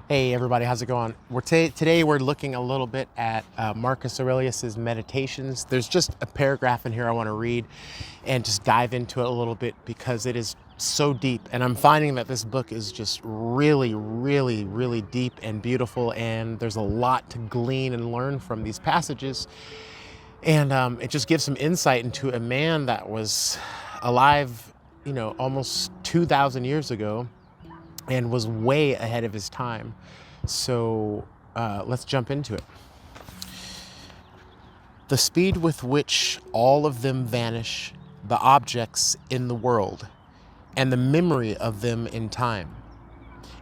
Hey everybody, how's it going? Today we're looking a little bit at Marcus Aurelius's Meditations. There's just a paragraph in here I want to read and just dive into it a little bit because it is so deep. And I'm finding that this book is just really deep and beautiful, and there's a lot to glean and learn from these passages. And it just gives some insight into a man that was alive, almost 2,000 years ago, and was way ahead of his time. So let's jump into it. The speed with which all of them vanish, the objects in the world, and the memory of them in time,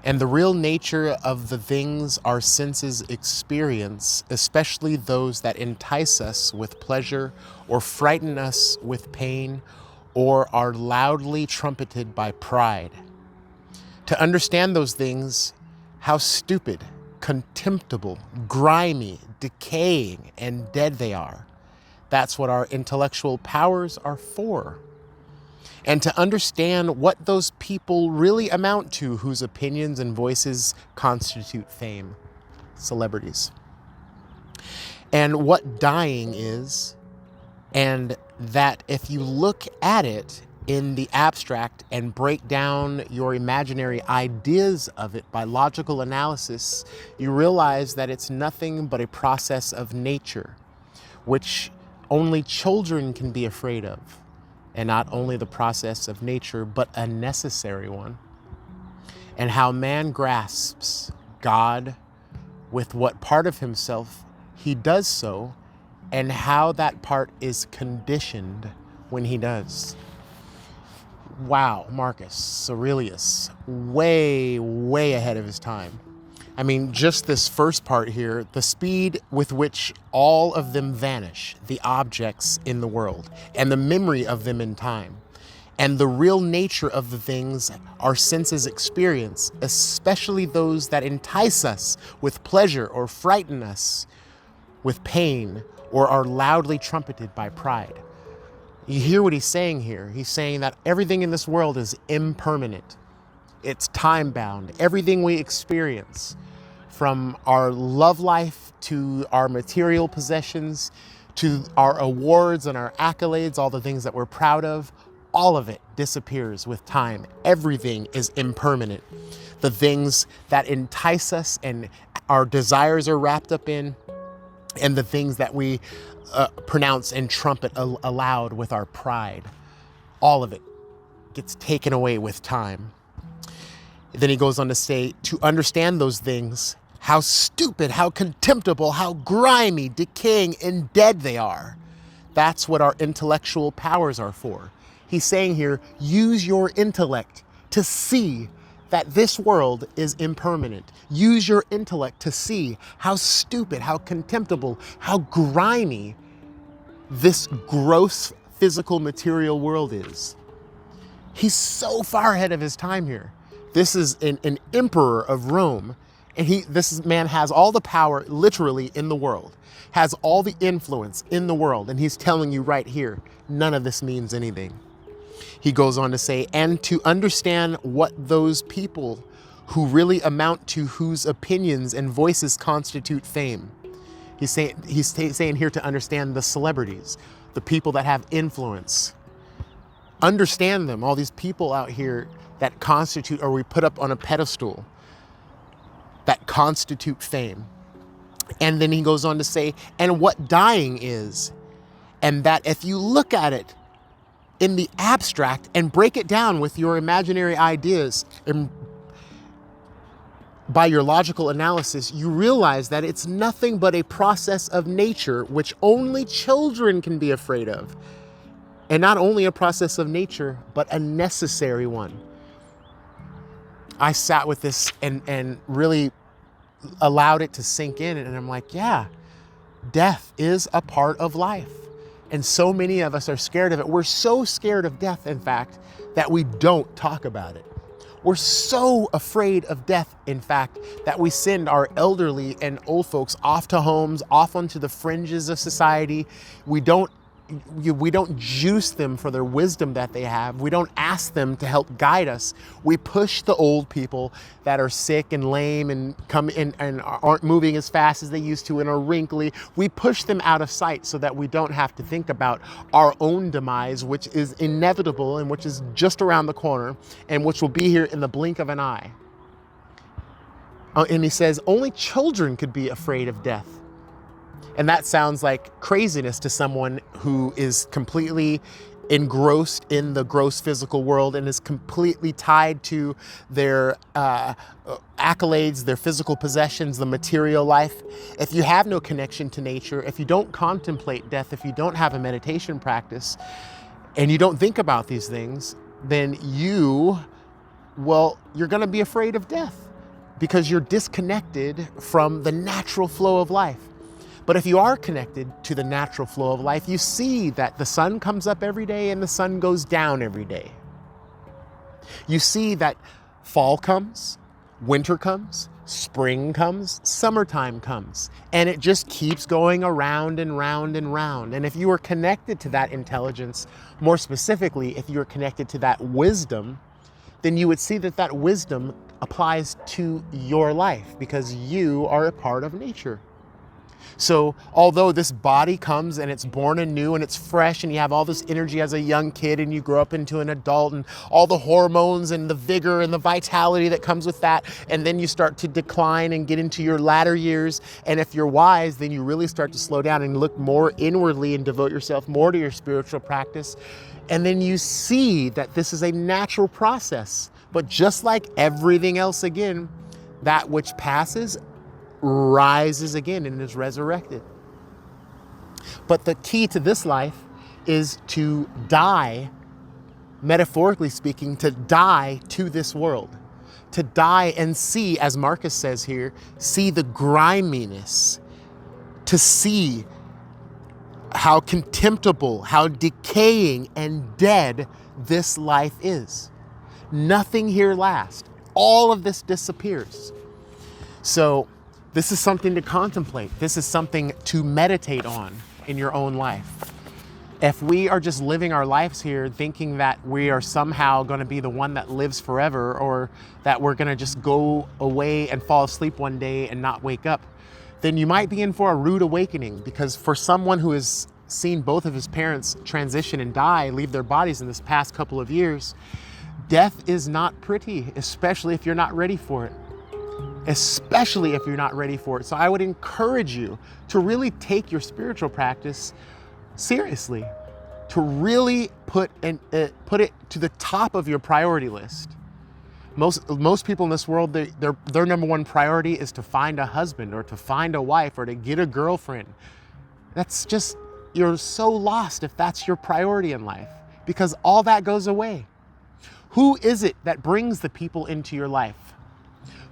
and the real nature of the things our senses experience, especially those that entice us with pleasure or frighten us with pain or are loudly trumpeted by pride. To understand those things, how stupid, contemptible, grimy, decaying, and dead they are. That's what our intellectual powers are for. And to understand what those people really amount to whose opinions and voices constitute fame, celebrities. And what dying is, and that if you look at it in the abstract and break down your imaginary ideas of it by logical analysis, you realize that it's nothing but a process of nature, which only children can be afraid of. And not only the process of nature, but a necessary one. And how man grasps God with what part of himself he does so, and how that part is conditioned when he does. Wow, Marcus Aurelius, way ahead of his time. I mean, just this first part here, the speed with which all of them vanish, the objects in the world, and the memory of them in time, and the real nature of the things our senses experience, especially those that entice us with pleasure or frighten us with pain or are loudly trumpeted by pride. You hear what he's saying here. He's saying that everything in this world is impermanent. It's time-bound. Everything we experience, from our love life to our material possessions, to our awards and our accolades, all the things that we're proud of, all of it disappears with time. Everything is impermanent. The things that entice us and our desires are wrapped up in, and the things that we pronounce and trumpet aloud with our pride, all of it gets taken away with time. Then he goes on to say, to understand those things, how stupid, how contemptible, how grimy, decaying, and dead they are. That's what our intellectual powers are for. He's saying here, use your intellect to see that this world is impermanent. Use your intellect to see how stupid, how contemptible, how grimy this gross physical material world is. He's so far ahead of his time here. This is an emperor of Rome, and this man has all the power literally in the world, has all the influence in the world, and he's telling you right here, none of this means anything. He goes on to say, and to understand what those people who really amount to whose opinions and voices constitute fame. He's saying here to understand the celebrities, the people that have influence. Understand them, all these people out here that constitute, or we put up on a pedestal, that constitute fame. And then he goes on to say, and what dying is, and that if you look at it in the abstract and break it down with your imaginary ideas and by your logical analysis, you realize that it's nothing but a process of nature which only children can be afraid of. And not only a process of nature, but a necessary one. I sat with this and really allowed it to sink in, and I'm like, yeah, death is a part of life. And so many of us are scared of it. We're so scared of death, in fact, that we don't talk about it. We're so afraid of death, in fact, that we send our elderly and old folks off to homes, off onto the fringes of society. We don't we don't juice them for their wisdom that they have. We don't ask them to help guide us. We push the old people that are sick and lame and come in and aren't moving as fast as they used to and are wrinkly. We push them out of sight so that we don't have to think about our own demise, which is inevitable and which is just around the corner and which will be here in the blink of an eye. And he says, only children could be afraid of death. And that sounds like craziness to someone who is completely engrossed in the gross physical world and is completely tied to their accolades, their physical possessions, the material life. If you have no connection to nature, if you don't contemplate death, if you don't have a meditation practice, and you don't think about these things, then you're going to be afraid of death because you're disconnected from the natural flow of life. But if you are connected to the natural flow of life, you see that the sun comes up every day and the sun goes down every day. You see that fall comes, winter comes, spring comes, summertime comes, and it just keeps going around and round and round. And if you are connected to that intelligence, more specifically, if you are connected to that wisdom, then you would see that that wisdom applies to your life because you are a part of nature. So although this body comes and it's born anew and it's fresh and you have all this energy as a young kid and you grow up into an adult and all the hormones and the vigor and the vitality that comes with that, and then you start to decline and get into your latter years, and if you're wise, then you really start to slow down and look more inwardly and devote yourself more to your spiritual practice, and then you see that this is a natural process. But just like everything else again, that which passes rises again and is resurrected. But the key to this life is to die, metaphorically speaking, to die to this world, to die and see, as Marcus says here, see the griminess, to see how contemptible, how decaying and dead this life is. Nothing here lasts. All of this disappears. So this is something to contemplate. This is something to meditate on in your own life. If we are just living our lives here thinking that we are somehow going to be the one that lives forever, or that we're going to just go away and fall asleep one day and not wake up, then you might be in for a rude awakening, because for someone who has seen both of his parents transition and die, leave their bodies in this past couple of years, death is not pretty, especially if you're not ready for it. Especially if you're not ready for it. So I would encourage you to really take your spiritual practice seriously, to really put it to the top of your priority list. Most people in this world, their number one priority is to find a husband or to find a wife or to get a girlfriend. That's just, you're so lost if that's your priority in life, because all that goes away. Who is it that brings the people into your life?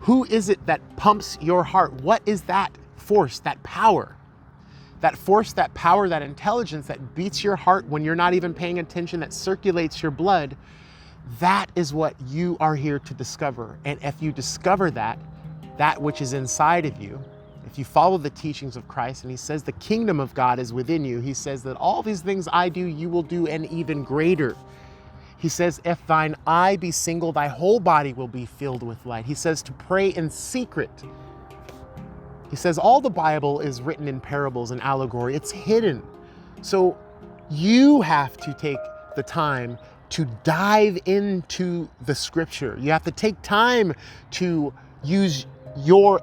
Who is it that pumps your heart? What is that force, that power? That force, that power, that intelligence that beats your heart when you're not even paying attention, that circulates your blood, that is what you are here to discover. And if you discover that which is inside of you, if you follow the teachings of Christ, and he says the kingdom of God is within you, he says that all these things I do, you will do, and even greater. He says, if thine eye be single, thy whole body will be filled with light. He says to pray in secret. He says all the Bible is written in parables and allegory. It's hidden. So you have to take the time to dive into the scripture. You have to take time to use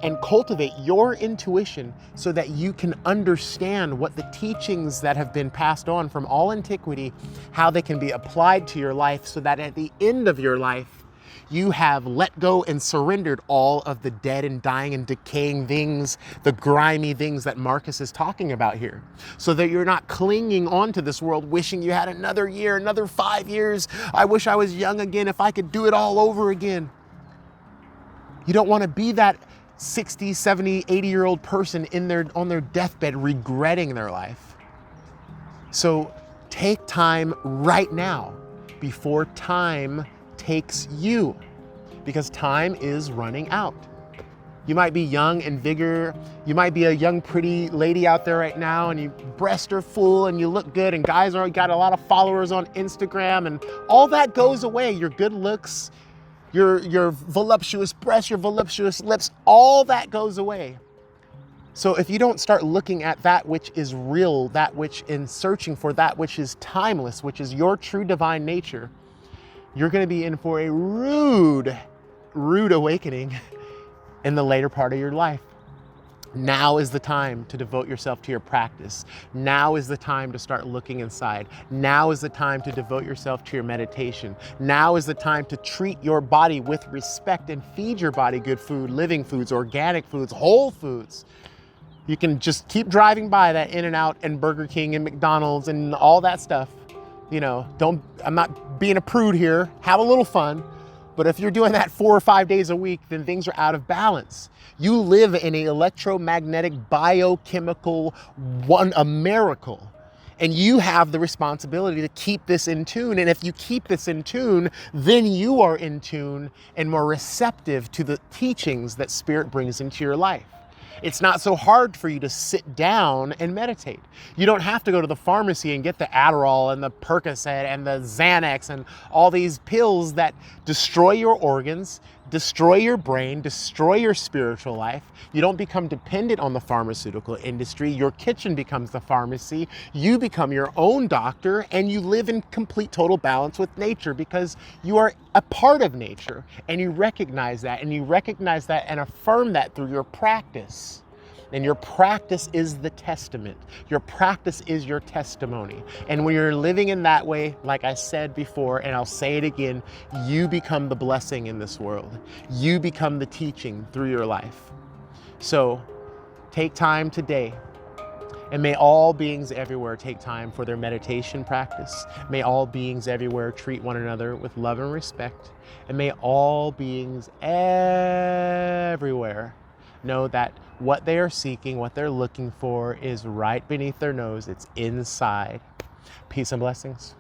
and cultivate your intuition so that you can understand what the teachings that have been passed on from all antiquity, how they can be applied to your life, so that at the end of your life, you have let go and surrendered all of the dead and dying and decaying things, the grimy things that Marcus is talking about here, so that you're not clinging on to this world, wishing you had another year, another 5 years. I wish I was young again, if I could do it all over again. You don't want to be that 60, 70, 80-year-old person on their deathbed regretting their life. So take time right now before time takes you, because time is running out. You might be young and vigor. You might be a young, pretty lady out there right now and your breasts are full and you look good and guys already got a lot of followers on Instagram and all that goes away. Your good looks, your voluptuous breasts, your voluptuous lips, all that goes away. So if you don't start looking at that which is real, that which in searching for that which is timeless, which is your true divine nature, you're going to be in for a rude awakening in the later part of your life. Now is the time to devote yourself to your practice. Now is the time to start looking inside. Now is the time to devote yourself to your meditation. Now is the time to treat your body with respect and feed your body good food, living foods, organic foods, whole foods. You can just keep driving by that In-N-Out and Burger King and McDonald's and all that stuff. You know, I'm not being a prude here. Have a little fun. But if you're doing that 4 or 5 days a week, then things are out of balance. You live in an electromagnetic, biochemical, a miracle. And you have the responsibility to keep this in tune. And if you keep this in tune, then you are in tune and more receptive to the teachings that Spirit brings into your life. It's not so hard for you to sit down and meditate. You don't have to go to the pharmacy and get the Adderall and the Percocet and the Xanax and all these pills that destroy your organs, destroy your brain, destroy your spiritual life. You don't become dependent on the pharmaceutical industry. Your kitchen becomes the pharmacy. You become your own doctor and you live in complete total balance with nature because you are a part of nature and you recognize that and affirm that through your practice. And your practice is the testament. Your practice is your testimony. And when you're living in that way, like I said before, and I'll say it again, you become the blessing in this world. You become the teaching through your life. So take time today. And may all beings everywhere take time for their meditation practice. May all beings everywhere treat one another with love and respect. And may all beings everywhere know that what they are seeking, what they're looking for is right beneath their nose. It's inside. Peace and blessings.